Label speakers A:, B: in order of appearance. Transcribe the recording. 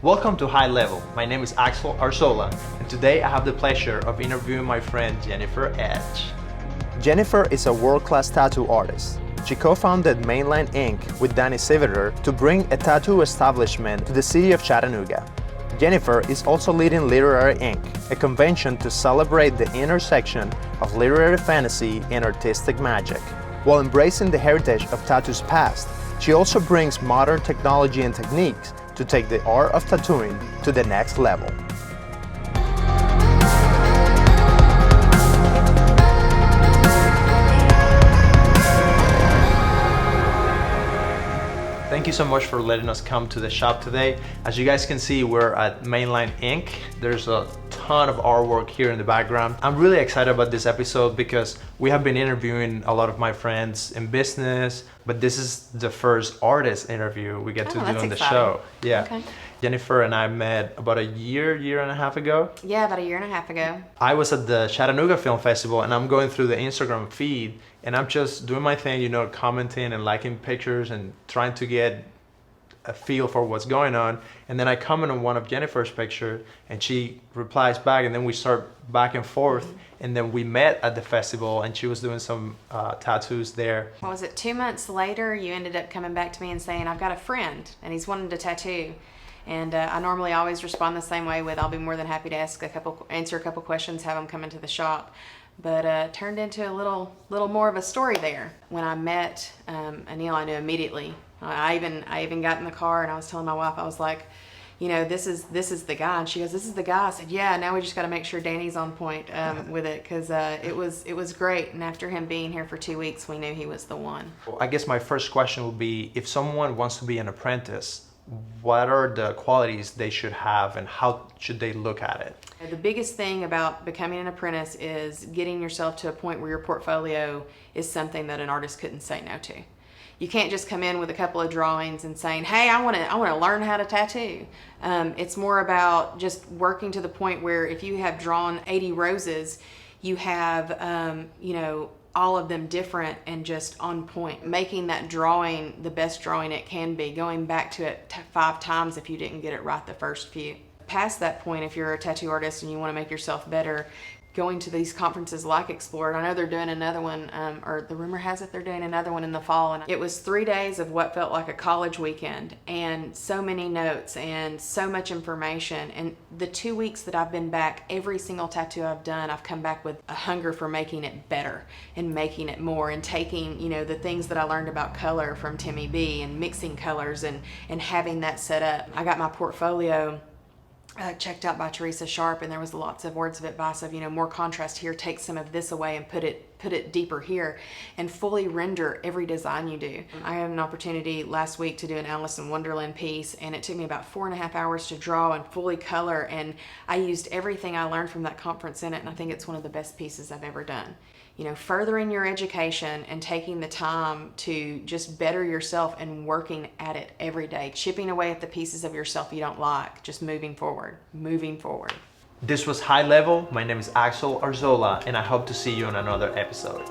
A: Welcome to High Level. My name is Axel Arzola, and today I have the pleasure of interviewing my friend Jennifer Edge. Jennifer is a world-class tattoo artist. She co-founded Mainline Inc. with Danny Civitar to bring a tattoo establishment to the city of Chattanooga. Jennifer is also leading Literary Inc., a convention to celebrate the intersection of literary fantasy and artistic magic. While embracing the heritage of tattoo's past, she also brings modern technology and techniques to take the art of tattooing to the next level. Thank you so much for letting us come to the shop today. As you guys can see, we're at Mainline Inc. There's a ton of artwork here in the background. I'm really excited about this episode because we have been interviewing a lot of my friends in business, but this is the first artist interview we get to do on the show. Yeah. Okay. Jennifer and I met about a year and a half ago.
B: Yeah, about a year and a half ago.
A: I was at the Chattanooga Film Festival and I'm going through the Instagram feed and I'm just doing my thing, you know, commenting and liking pictures and trying to get a feel for what's going on. And then I comment on one of Jennifer's pictures and she replies back and then we start back and forth. And then we met at the festival and she was doing some tattoos there.
B: What was it, 2 months later, you ended up coming back to me and saying, I've got a friend and he's wanting to tattoo. And I normally always respond the same way with, I'll be more than happy to answer a couple questions, have them come into the shop. But it turned into a little more of a story there. When I met Anil, I knew immediately. I even got in the car and I was telling my wife, I was like, you know, this is the guy. And she goes, this is the guy. I said, yeah, now we just got to make sure Danny's on point with it, because it was great. And after him being here for 2 weeks, we knew he was the one.
A: Well, I guess my first question would be, if someone wants to be an apprentice, what are the qualities they should have and how should they look at it?
B: The biggest thing about becoming an apprentice is getting yourself to a point where your portfolio is something that an artist couldn't say no to. You can't just come in with a couple of drawings and saying, hey, I want to learn how to tattoo. It's more about just working to the point where if you have drawn 80 roses, you have, you know, all of them different and just on point. Making that drawing the best drawing it can be, going back to it 5 times if you didn't get it right the first few. Past that point, if you're a tattoo artist and you want to make yourself better, going to these conferences like Explore, and I know they're doing another one, or the rumor has it they're doing another one in the fall, and it was 3 days of what felt like a college weekend, and so many notes and so much information. And the 2 weeks that I've been back, every single tattoo I've done, I've come back with a hunger for making it better and making it more, and taking, you know, the things that I learned about color from Timmy B and mixing colors and having that set up. I got my portfolio checked out by Teresa Sharp, and there was lots of words of advice of, you know, more contrast here, take some of this away and put it deeper here, and fully render every design you do. I had an opportunity last week to do an Alice in Wonderland piece, and it took me about 4.5 hours to draw and fully color, and I used everything I learned from that conference in it, and I think it's one of the best pieces I've ever done. You know, furthering your education and taking the time to just better yourself and working at it every day, chipping away at the pieces of yourself you don't like, just moving forward.
A: This was High Level. My name is Axel Arzola, and I hope to see you on another episode.